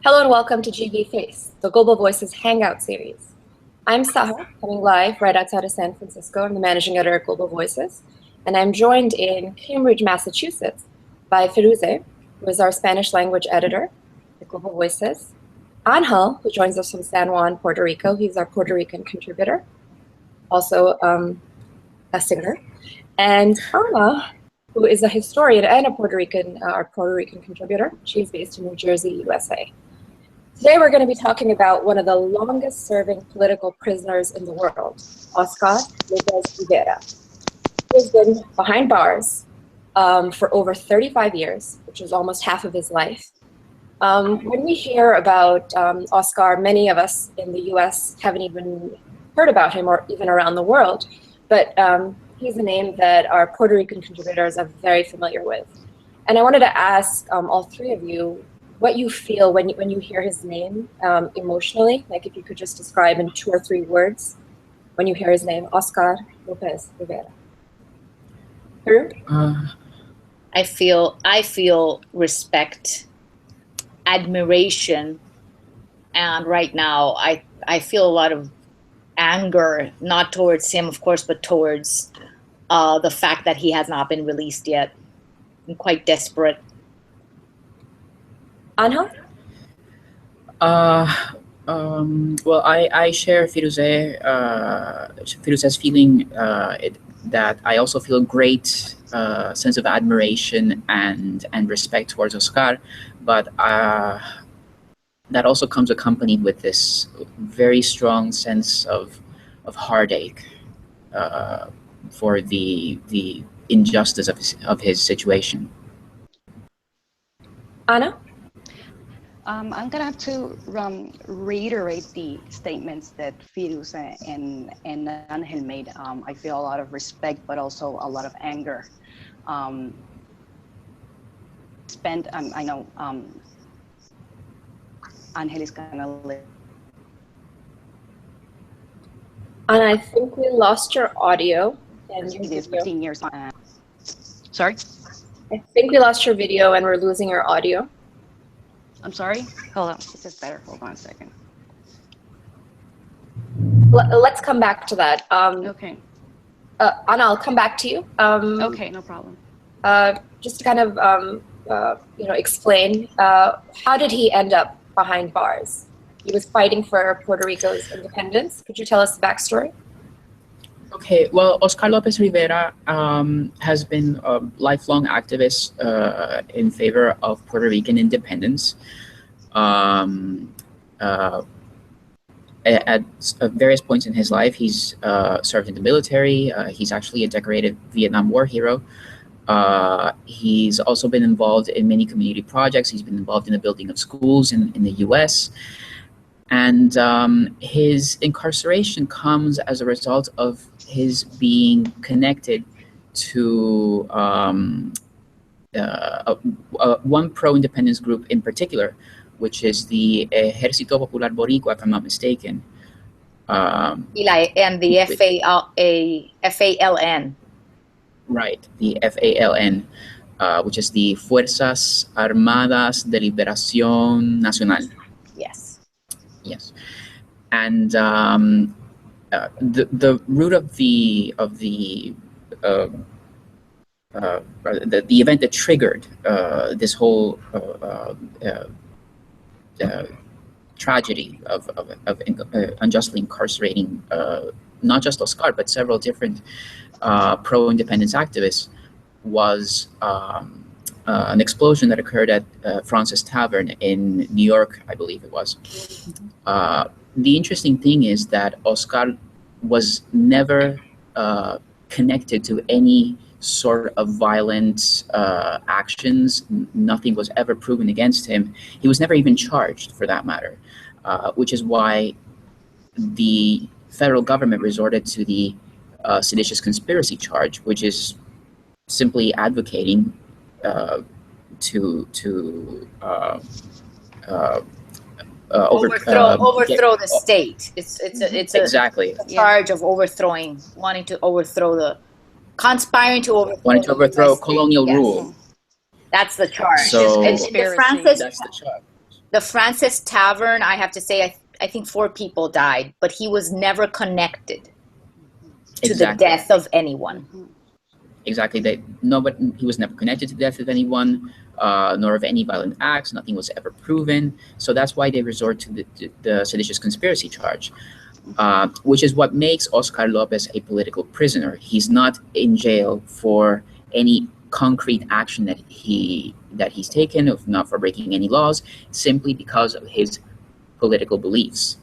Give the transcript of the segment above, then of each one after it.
Hello and welcome to GB Face, the Global Voices Hangout series. I'm Saha, coming live right outside of San Francisco. I'm the managing editor at Global Voices, and I'm joined in Cambridge, Massachusetts by Firuzeh, who is our Spanish language editor at Global Voices, Angel, who joins us from San Juan, Puerto Rico. He's our Puerto Rican contributor, also a singer, and Ana, who is a historian and our Puerto Rican contributor. She's based in New Jersey, USA. Today we're going to be talking about one of the longest serving political prisoners in the world, Oscar López Rivera. He has been behind bars for over 35 years, which is almost half of his life. When we hear about Oscar, many of us in the US haven't even heard about him or even around the world, but he's a name that our Puerto Rican contributors are very familiar with. And I wanted to ask all three of you what you feel when you hear his name emotionally, like if you could just describe in 2 or 3 words when you hear his name, Oscar López Rivera. I feel respect, admiration, and right now I feel a lot of anger, not towards him, of course, but towards the fact that he has not been released yet. I'm quite desperate. Angel? Well, I share Firuzeh's feeling that I also feel a great sense of admiration and respect towards Oscar, but that also comes accompanied with this very strong sense of heartache for the injustice of his situation. Ana? I'm gonna have to reiterate the statements that Firuzeh and Angel made. I feel a lot of respect, but also a lot of anger. I know Angel is gonna live. And I think we lost your audio. And It is 15 years. Sorry? I think we lost your video and we're losing your audio. I'm sorry? Hold on. Is this better? Hold on a second. Let's come back to that. Okay. Anna, I'll come back to you. Okay, no problem. Just to kind of explain, how did he end up behind bars? He was fighting for Puerto Rico's independence. Could you tell us the backstory? Okay, well, Oscar López Rivera has been a lifelong activist in favor of Puerto Rican independence. At various points in his life, he's served in the military. He's actually a decorated Vietnam War hero. He's also been involved in many community projects. He's been involved in the building of schools in the US. And his incarceration comes as a result of his being connected to one pro-independence group in particular, which is the Ejército Popular Boricua, if I'm not mistaken. And the FALN. Right, the FALN, which is the Fuerzas Armadas de Liberación Nacional. Yes. Yes, and the root of the event that triggered this whole tragedy of unjustly incarcerating not just Oscar but several different pro-independence activists was an explosion that occurred at Francis Tavern in New York, I believe it was. The interesting thing is that Oscar was never connected to any sort of violent actions. Nothing was ever proven against him. He was never even charged, for that matter, which is why the federal government resorted to the seditious conspiracy charge, which is simply advocating to overthrow the state. It's exactly a charge of wanting to overthrow colonial rule. That's the charge. So Francis, that's the charge. The Francis Tavern, I have to say, I think 4 people died, but he was never connected to the death of anyone. Exactly. He was never connected to the death of anyone, nor of any violent acts. Nothing was ever proven. So that's why they resort to the seditious conspiracy charge, which is what makes Oscar Lopez a political prisoner. He's not in jail for any concrete action that he's taken, if not for breaking any laws, simply because of his political beliefs.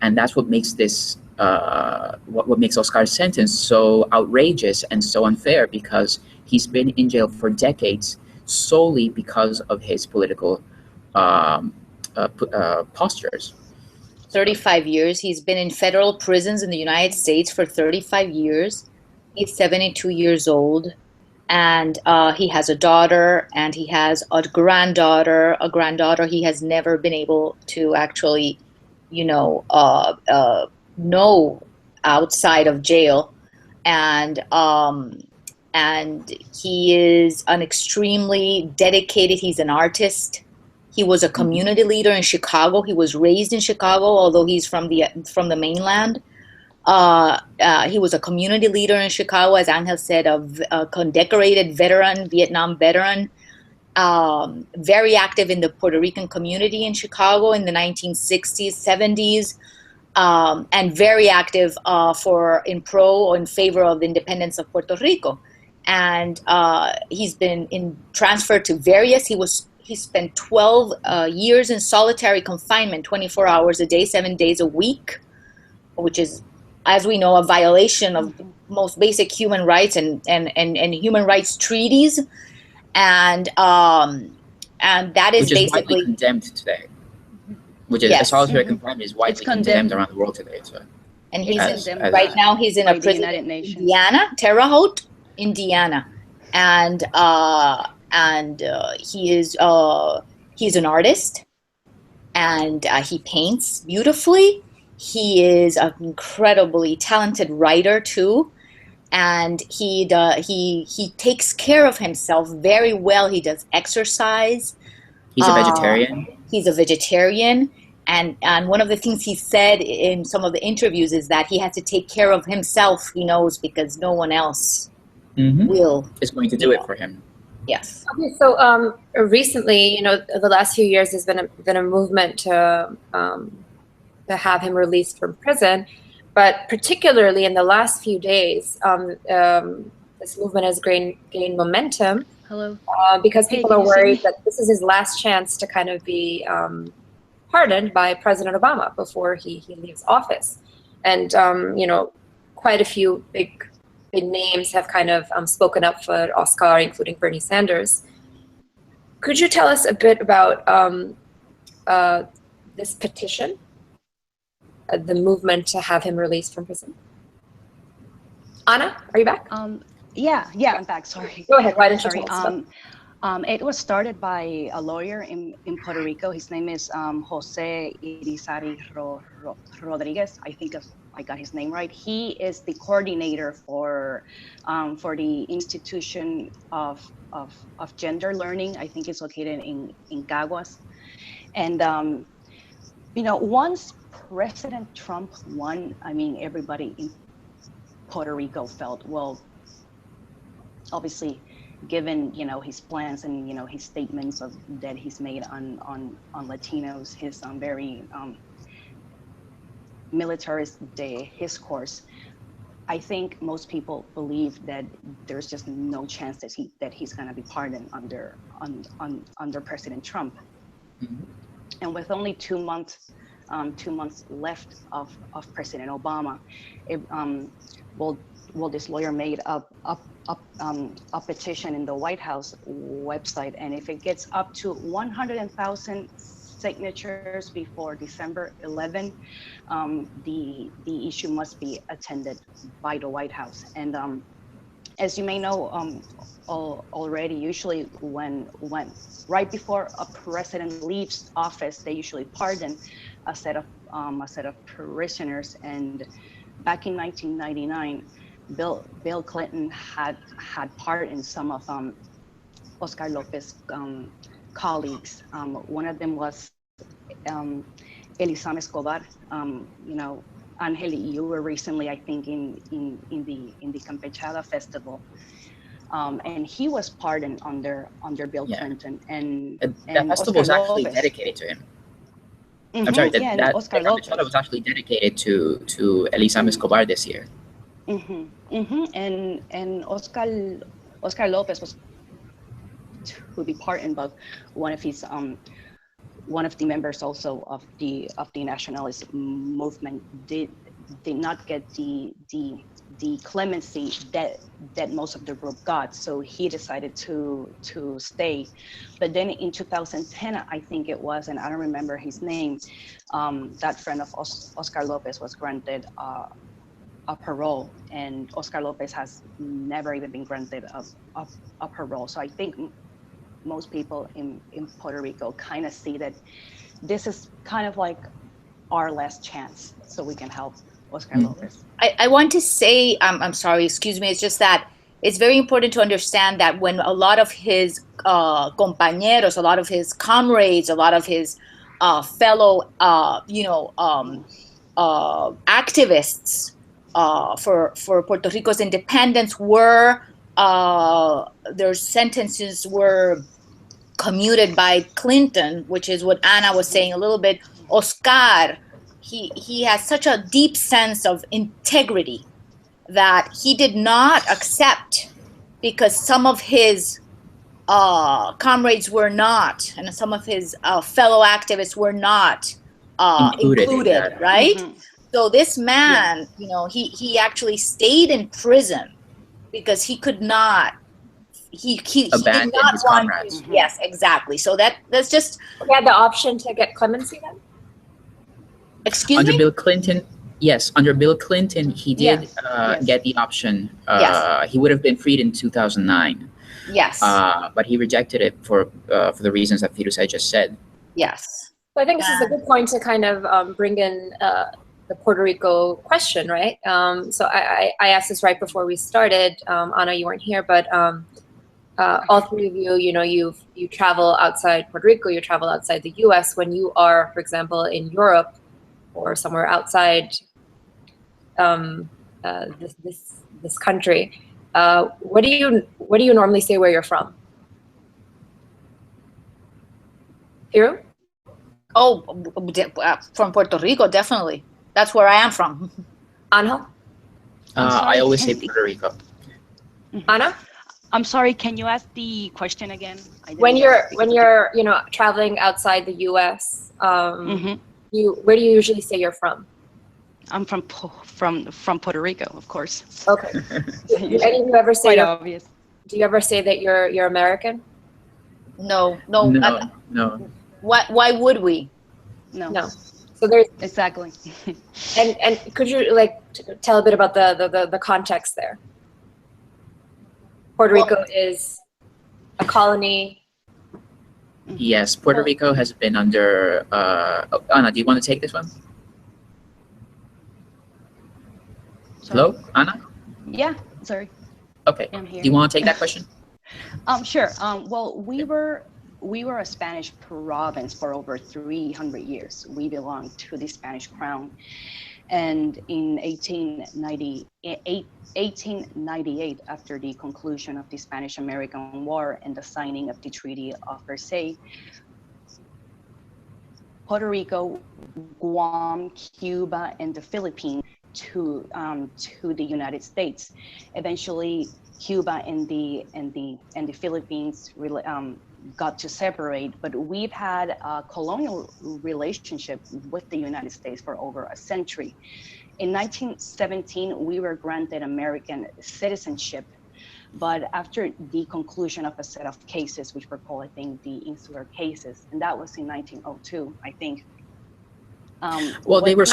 And that's what makes this what makes Oscar's sentence so outrageous and so unfair, because he's been in jail for decades solely because of his political postures. 35 years. He's been in federal prisons in the United States for 35 years. He's 72 years old, and he has a daughter, and he has a granddaughter. He has never been able to actually, know outside of jail, and he is an extremely dedicated. He's an artist. He was a community leader in Chicago. He was raised in Chicago, although he's from the mainland. He was a community leader in Chicago, as Angel said, a decorated veteran, Vietnam veteran, very active in the Puerto Rican community in Chicago in the 1960s, 70s, and very active in favor of the independence of Puerto Rico. And he's been transferred to various. He spent 12 years in solitary confinement, 24 hours a day, 7 days a week, which is, as we know, a violation of most basic human rights and human rights treaties. And that is basically widely condemned today. Which is solitary confinement is widely condemned around the world today. So. And he's right now he's in a prison in Indiana, Terre Haute, Indiana, and he's an artist, and he paints beautifully. He is an incredibly talented writer too, and he takes care of himself very well. He does exercise. He's a vegetarian. He's a vegetarian, and one of the things he said in some of the interviews is that he has to take care of himself. He knows, because no one else is going to do it for him. Yes. Okay, so recently, the last few years, there's been a movement to have him released from prison, but particularly in the last few days, this movement has gained momentum. Hello. Because people are worried that this is his last chance to kind of be pardoned by President Obama before he leaves office. And, quite a few big names have kind of spoken up for Oscar, including Bernie Sanders. Could you tell us a bit about this petition, the movement to have him released from prison? Ana, are you back? Yeah, I'm back. Sorry. Go ahead. Why don't you tell us? It was started by a lawyer in Puerto Rico. His name is Jose Irizarry Rodriguez. I think I got his name right. He is the coordinator for the Institution of Gender Learning. I think it's located in Caguas. And once President Trump won, everybody in Puerto Rico felt, well, obviously, given his plans and his statements that he's made on Latinos, his very militarist discourse, I think most people believe that there's just no chance that he's going to be pardoned under President Trump. Mm-hmm. And with only 2 months left of President Obama, this lawyer made a petition in the White House website, and if it gets up to 100,000 signatures before December 11, the issue must be attended by the White House. And as you may know already, usually when right before a president leaves office, they usually pardon a set of prisoners. And back in 1999. Bill Clinton had part in some of Oscar Lopez colleagues. One of them was Elizama Escobar. Angel, you were recently, I think, in the Campechada festival, and he was pardoned under Bill Clinton, and that festival was actually dedicated to him. I'm sorry, that Oscar López was actually dedicated to Elizama Escobar this year. And Oscar López was to be pardoned, but one of the members also of the nationalist movement did not get the clemency that most of the group got, so he decided to stay. But then in 2010, I think it was, and I don't remember his name, that friend of Oscar López was granted a parole, and Oscar López has never even been granted a parole. So I think most people in Puerto Rico kind of see that this is kind of like our last chance, so we can help Oscar López. I want to say, I'm sorry, excuse me, it's just that it's very important to understand that when a lot of his compañeros, a lot of his comrades, a lot of his fellow, activists for Puerto Rico's independence were, their sentences were commuted by Clinton, which is what Ana was saying a little bit. Oscar, he has such a deep sense of integrity that he did not accept, because some of his comrades were not, and some of his fellow activists were not included, right? So this man, he actually stayed in prison because he could not. He did not his want comrades. to. Yes, exactly. So that's just. He had the option to get clemency then? Excuse under me? Bill Clinton, yes. Under Bill Clinton, he did get the option. He would have been freed in 2009. Yes. But he rejected it for the reasons that Firuzeh just said. Yes. So I think this is a good point to kind of bring in the Puerto Rico question, right? So I asked this right before we started. Ana, you weren't here, but all three of you, you travel outside Puerto Rico, you travel outside the U.S. When you are, for example, in Europe or somewhere outside this country, what do you normally say where you're from? Firu? Oh, from Puerto Rico, definitely. That's where I am from. Angel? I always say Puerto Rico. Ana? I'm sorry, can you ask the question again? When you're traveling outside the U.S., where do you usually say you're from? I'm from Puerto Rico, of course. Okay. Do any of you ever say quite obvious? Do you ever say that you're American? No. No. Why would we? No. So there's exactly. and could you tell a bit about the context there? Puerto Rico is a colony. Yes, Puerto Rico has been under. Ana, do you want to take this one? Sorry. Hello, Ana? Yeah, sorry. Okay. I'm here. Do you want to take that question? Sure. Well, we were a Spanish province for over 300 years. We belonged to the Spanish crown. And in 1898, after the conclusion of the Spanish-American War and the signing of the Treaty of Versailles, Puerto Rico, Guam, Cuba, and the Philippines to the United States. Eventually, Cuba and the Philippines really, got to separate, but we've had a colonial relationship with the United States for over a century. In 1917, we were granted American citizenship, but after the conclusion of a set of cases, which were called, I think, the Insular cases, and that was in 1902, I think. Well, they were It's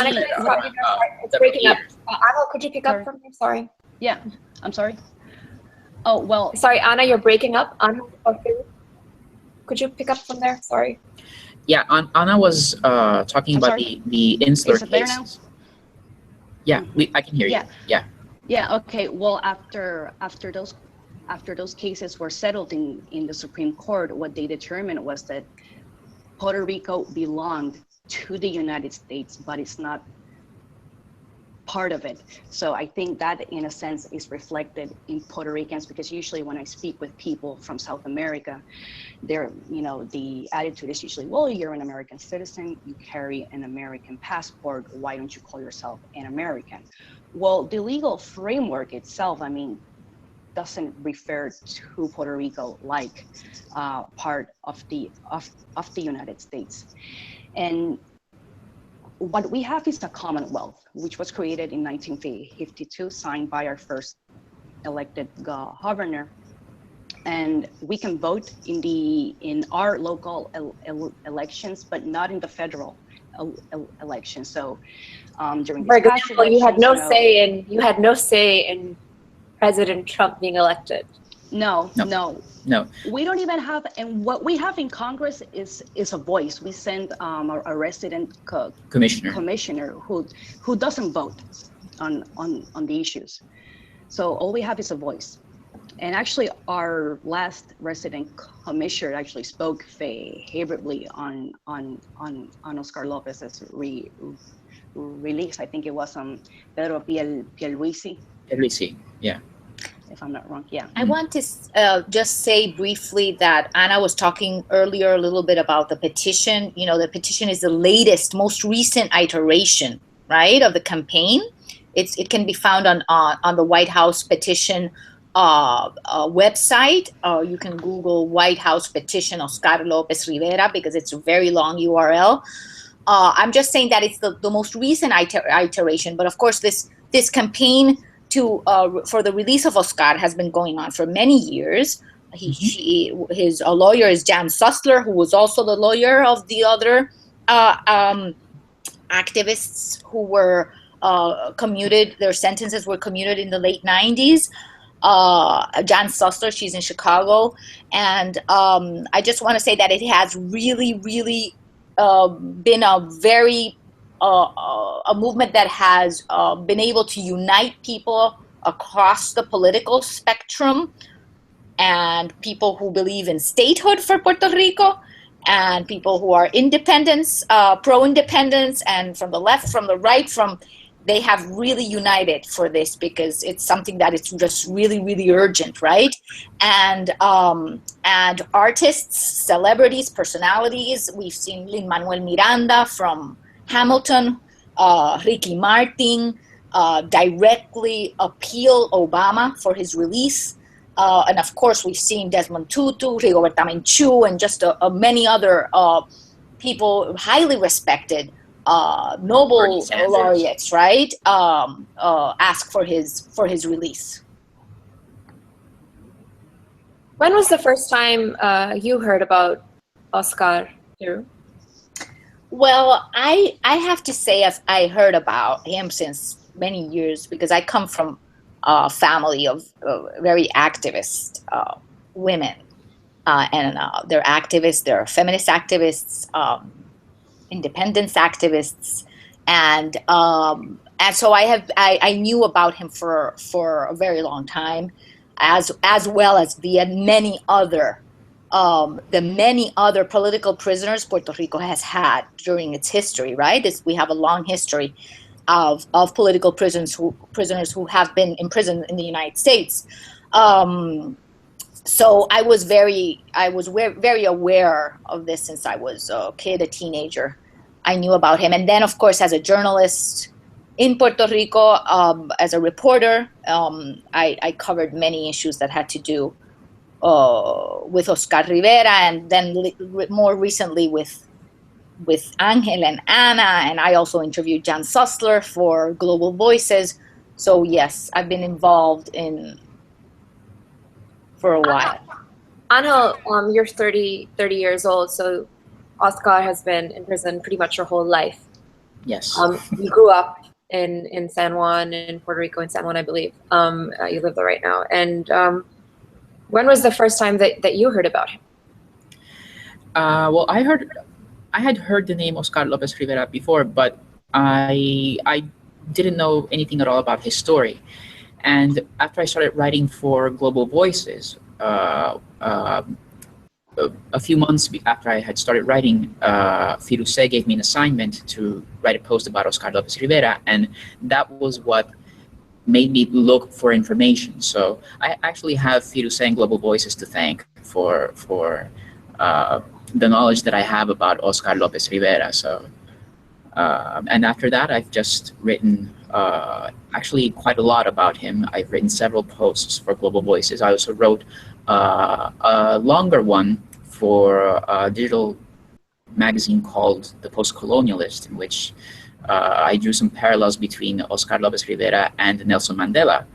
breaking up. Ana, could you pick up from here? Sorry. Yeah, I'm sorry. Oh, well. Sorry, Ana, you're breaking up. Ana, could you pick up from there? Sorry. Yeah, Ana was talking about the insular cases. Yeah, I can hear you. Yeah. Yeah. Okay. Well, after those cases were settled in the Supreme Court, what they determined was that Puerto Rico belonged to the United States, but it's not part of it. So I think that in a sense is reflected in Puerto Ricans, because usually when I speak with people from South America, they're, the attitude is usually, well, you're an American citizen, you carry an American passport, why don't you call yourself an American? Well, the legal framework itself, doesn't refer to Puerto Rico like part of the United States. And what we have is a Commonwealth, which was created in 1952, signed by our first elected governor. And we can vote in our local elections, but not in the federal election. So during For these past example, you had elections, no say in President Trump being elected. No. No. We don't even have, and what we have in Congress is a voice. We send a resident commissioner who doesn't vote on the issues. So all we have is a voice. And actually, our last resident commissioner actually spoke favorably on Oscar Lopez's release. I think it was Pedro Pierluisi. Pierluisi, yeah. If I'm not wrong, yeah. I want to just say briefly that Ana was talking earlier a little bit about the petition. The petition is the latest, most recent iteration, right, of the campaign. It can be found on the White House petition website. You can Google White House petition Oscar López Rivera, because it's a very long URL. I'm just saying that it's the most recent iteration, but of course this campaign for the release of Oscar has been going on for many years. His lawyer is Jan Sussler, who was also the lawyer of the other activists who were commuted. Their sentences were commuted in the late 90s. Jan Sussler, she's in Chicago. And I just want to say that it has really, really been a very a movement that has been able to unite people across the political spectrum, and people who believe in statehood for Puerto Rico, and people who are independence, pro-independence, and from the left, from the right, they have really united for this, because it's something that it's just really, really urgent, right? And artists, celebrities, personalities, we've seen Lin-Manuel Miranda from Hamilton, Ricky Martin directly appeal Obama for his release. And of course, we've seen Desmond Tutu, Rigoberta Menchú, and just many other people highly respected, Nobel laureates, right? Ask for his release. When was the first time you heard about Oscar, Firu? Well, I have to say I heard about him since many years, because I come from a family of very activist women, and they're activists, they're feminist activists, independence activists, and so I knew about him for a very long time, as well as the many other political prisoners Puerto Rico has had during its history, right? We have a long history of political prisoners who have been imprisoned in the United States. So I was very aware of this since I was a kid, a teenager. I knew about him. And then, of course, as a journalist in Puerto Rico, as a reporter, I covered many issues that had to do with Oscar Rivera, and then more recently with Angel and Ana, and I also interviewed Jan Sussler for Global Voices. So yes, I've been involved for a while. Angel, you're 30 years old, so Oscar has been in prison pretty much your whole life. Yes. You grew up in San Juan, in Puerto Rico, in San Juan, I believe. You live there right now. And when was the first time that you heard about him? Well, I had heard the name Oscar López Rivera before, but I didn't know anything at all about his story. And after I started writing for Global Voices, a few months after I had started writing, Firuzeh gave me an assignment to write a post about Oscar López Rivera, and that was what made me look for information. So I actually have Firuzeh and Global Voices to thank for the knowledge that I have about Oscar López Rivera. So and after that, I've just written actually quite a lot about him. I've written several posts for Global Voices. I also wrote a longer one for a digital magazine called The Post-Colonialist, in which I drew some parallels between Oscar López Rivera and Nelson Mandela.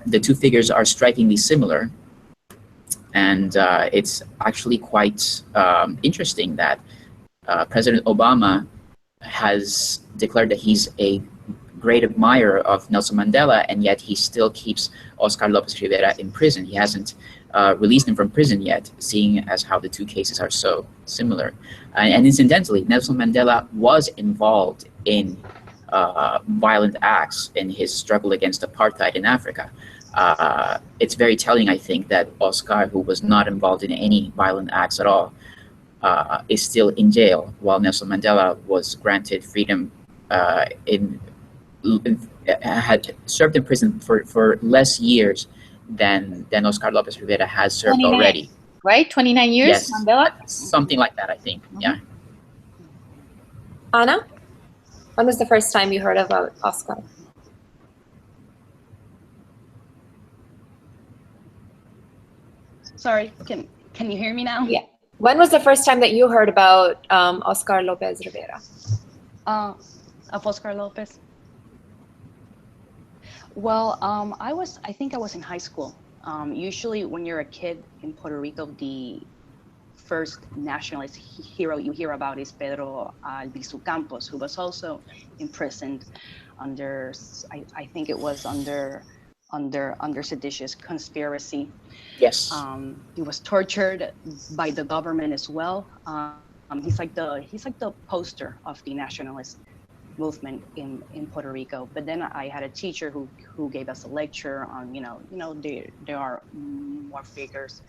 The two figures are strikingly similar, and it's actually quite interesting that President Obama has declared that he's a great admirer of Nelson Mandela, and yet he still keeps Oscar López Rivera in prison. He hasn't released him from prison yet, seeing as how the two cases are so similar. And incidentally, Nelson Mandela was involved in violent acts in his struggle against apartheid in Africa. It's very telling, I think, that Oscar, who was not involved in any violent acts at all, is still in jail, while Nelson Mandela was granted freedom had served in prison for less years than Oscar López Rivera has served already. Right? 29 years, yes, Mandela? something like that, I think. Mm-hmm. Yeah. Ana, when was the first time you heard about Oscar? Sorry, can you hear me now? Yeah. When was the first time that you heard about Oscar López Rivera? Of Oscar López? Well, I think I was in high school. Usually when you're a kid in Puerto Rico, the first nationalist hero you hear about is Pedro Albizu Campos, who was also imprisoned under, I think it was under seditious conspiracy. Yes. He was tortured by the government as well. He's like the poster of the nationalist movement in Puerto Rico. But then I had a teacher who gave us a lecture on there are more figures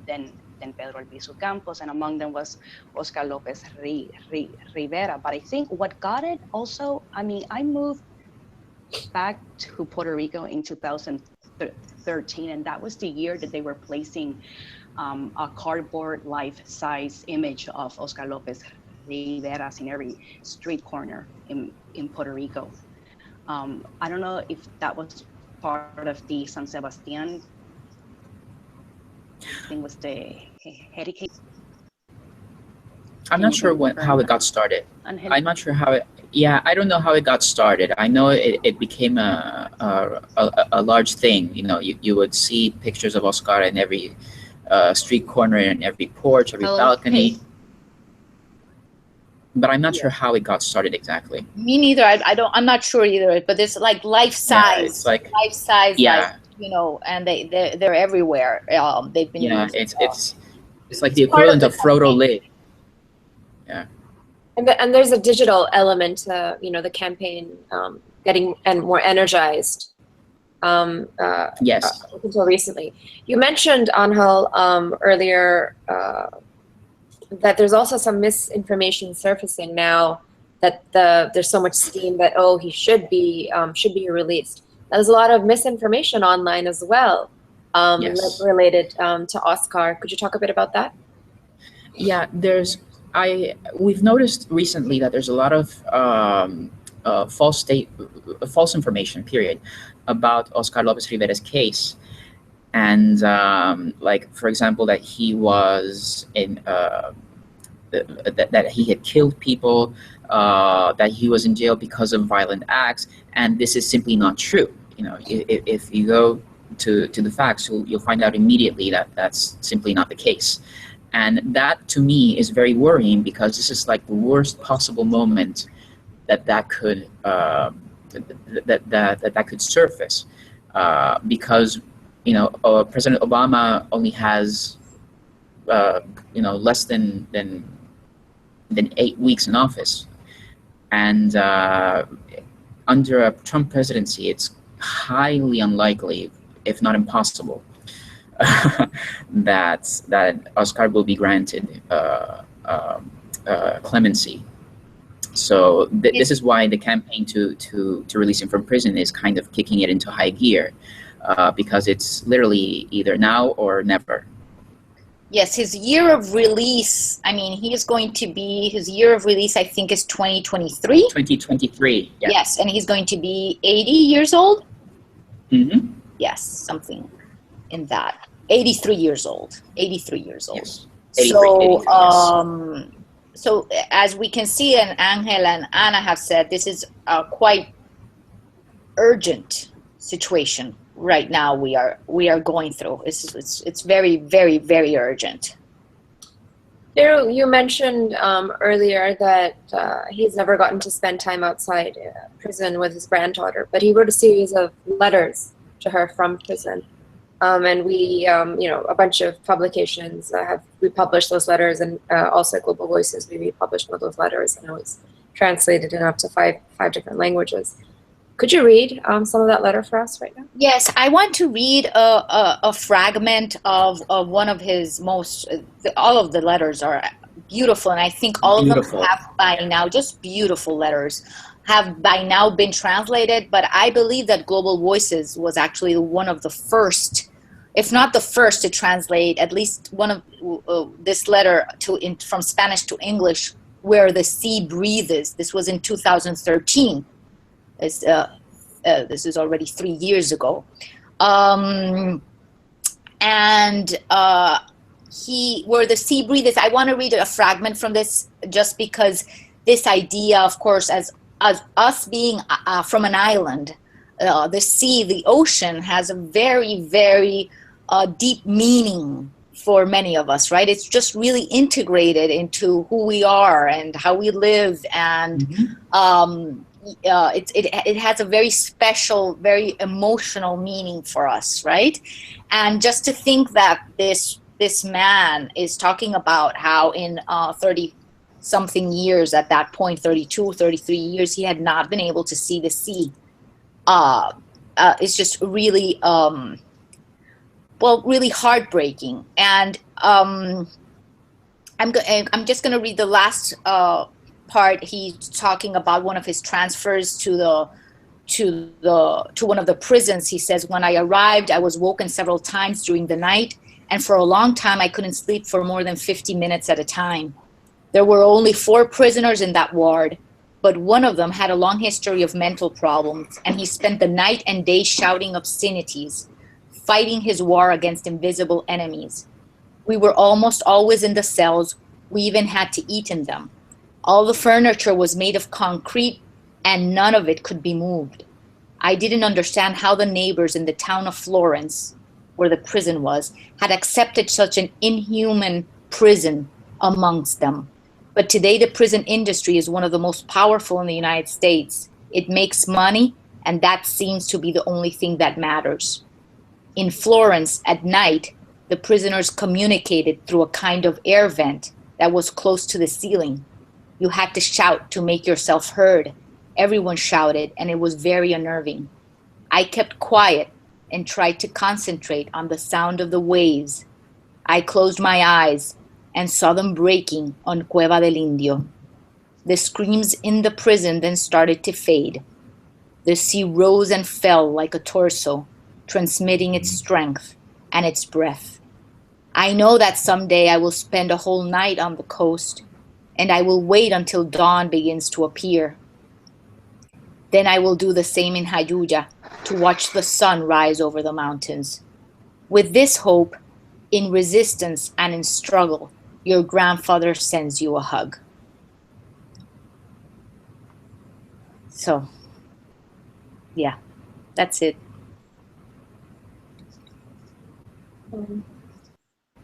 than Pedro Albizu Campos, and among them was Oscar López Rivera. But I think what got it also, I moved back to Puerto Rico in 2013, and that was the year that they were placing a cardboard life-size image of Oscar López Rivera in every street corner in Puerto Rico. I don't know if that was part of the San Sebastián thing, was the hurricane. I'm not sure how it got started. I'm not sure how it. Yeah, I don't know how it got started. I know it became a large thing. You would see pictures of Oscar in every street corner, in every porch, every balcony. But I'm not sure how it got started exactly. Me neither. I'm not sure either. But it's like life size. Yeah, it's like life size. Yeah. Like, and they're everywhere. They've been. Yeah, it's like the equivalent of Frodo Lee. Yeah. And there's a digital element to the campaign getting more energized. Yes. Until recently, you mentioned Angel earlier that there's also some misinformation surfacing now, that there's so much steam that he should be released. There's a lot of misinformation online as well, yes. related to Oscar. Could you talk a bit about that? Yeah, we've noticed recently that there's a lot of false information, period, about Oscar López Rivera's case. And for example, that he was that he had killed people, that he was in jail because of violent acts, and this is simply not true. If you go to the facts, you'll find out immediately that that's simply not the case. And that, to me, is very worrying, because this is like the worst possible moment that could that could surface, because President Obama only has less than 8 weeks in office, and under a Trump presidency, it's highly unlikely, if not impossible, that Oscar will be granted clemency. So this is why the campaign to release him from prison is kind of kicking it into high gear, because it's literally either now or never. Yes, his year of release, I mean, his year of release, I think, is 2023. 2023, yeah. Yes, and he's going to be 80 years old? Mm-hmm. Yes, something in that. 83 years old. 83 years old. Yes. 83, yes. So as we can see, and Angel and Ana have said, this is a quite urgent situation right now we are going through. It's very, very, very urgent. You mentioned earlier that he's never gotten to spend time outside prison with his granddaughter, but he wrote a series of letters to her from prison. And we, a bunch of publications we published those letters, and also at Global Voices, we republished one of those letters, and it was translated in up to five different languages. Could you read some of that letter for us right now? Yes, I want to read a fragment of one of his most, all of the letters are beautiful, and I think all of them have by now, just beautiful letters, have by now been translated, but I believe that Global Voices was actually one of the first, if not the first, to translate at least one of this letter from Spanish to English, Where the Sea Breathes. This was in 2013. This is already 3 years ago. Where the Sea Breathes, I want to read a fragment from this just because this idea, of course, as us being from an island, the sea, the ocean has a very, very deep meaning for many of us, right? It's just really integrated into who we are and how we live, and it has a very special, very emotional meaning for us, right? And just to think that this man is talking about how in 30-something years, at that point, 32, 33 years, he had not been able to see the sea. It's just really, really heartbreaking. And I'm just going to read the last part. He's talking about one of his transfers to one of the prisons. He says, "When I arrived, I was woken several times during the night, and for a long time I couldn't sleep for more than 50 minutes at a time. There were only 4 prisoners in that ward, but one of them had a long history of mental problems, and he spent the night and day shouting obscenities, fighting his war against invisible enemies. We were almost always in the cells. We even had to eat in them. All the furniture was made of concrete, and none of it could be moved. I didn't understand how the neighbors in the town of Florence, where the prison was, had accepted such an inhuman prison amongst them. But today the prison industry is one of the most powerful in the United States. It makes money, and that seems to be the only thing that matters. In Florence, at night, the prisoners communicated through a kind of air vent that was close to the ceiling. You had to shout to make yourself heard. Everyone shouted, and it was very unnerving. I kept quiet and tried to concentrate on the sound of the waves. I closed my eyes and saw them breaking on Cueva del Indio. The screams in the prison then started to fade. The sea rose and fell like a torso, transmitting its strength and its breath. I know that someday I will spend a whole night on the coast, and I will wait until dawn begins to appear. Then I will do the same in Jayuya, to watch the sun rise over the mountains. With this hope, in resistance and in struggle, your grandfather sends you a hug." So, yeah, that's it.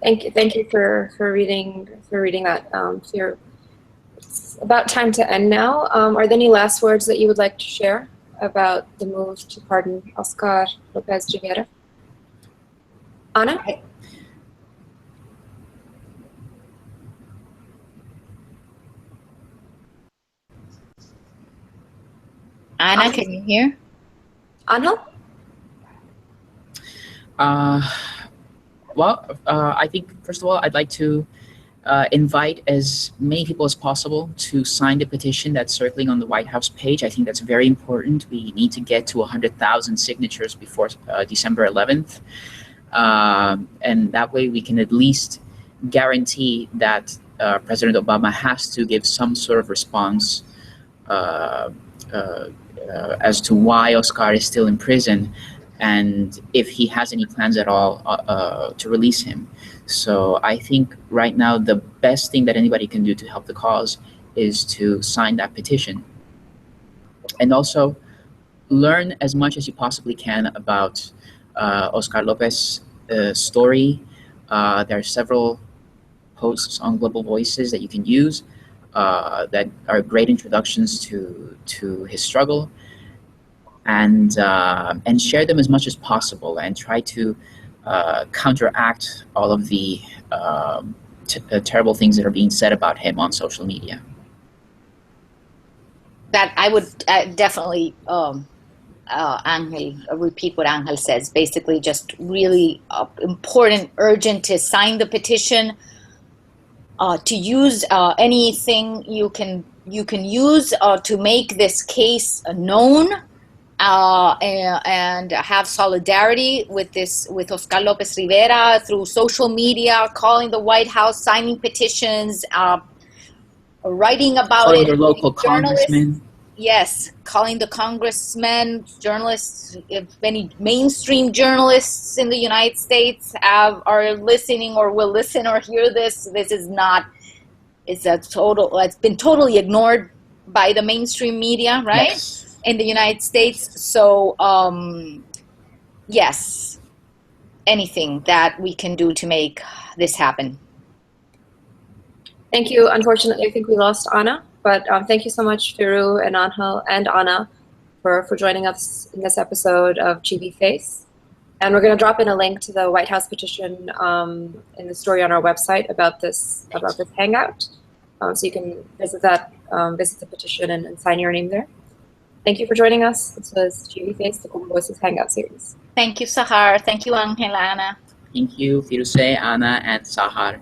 Thank you for reading that. It's about time to end now. Are there any last words that you would like to share about the move to pardon Oscar López Rivera? Ana? Ana, can you hear? Angel? Well, I think, first of all, I'd like to invite as many people as possible to sign the petition that's circling on the White House page. I think that's very important. We need to get to 100,000 signatures before December 11th. And that way we can at least guarantee that President Obama has to give some sort of response as to why Oscar is still in prison, and if he has any plans at all to release him. So I think right now the best thing that anybody can do to help the cause is to sign that petition. And also learn as much as you possibly can about Oscar Lopez's story. There are several posts on Global Voices that you can use that are great introductions to his struggle, and share them as much as possible, and try to counteract all of the terrible things that are being said about him on social media. That I would definitely Angel, repeat what Angel says. Basically, just really important, urgent to sign the petition. To use anything you can use to make this case known, and have solidarity with Oscar López Rivera through social media, calling the White House, signing petitions, writing about calling it. Your local congressman. Yes, calling the congressmen, journalists. If any mainstream journalists in the United States are listening or will listen or hear this, this is not. It's been totally ignored by the mainstream media, right? Yes. In the United States. So, yes, anything that we can do to make this happen. Thank you. Unfortunately, I think we lost Ana, but thank you so much, Firu and Angel and Ana, for joining us in this episode of TV Face. And we're going to drop in a link to the White House petition in the story on our website about this hangout, so you can visit the petition and sign your name there. Thank you for joining us. This was TV Face, the Global Voices Hangout series. Thank you, Sahar. Thank you, Angel, Ana. Thank you, Firuzeh, Ana, and Sahar.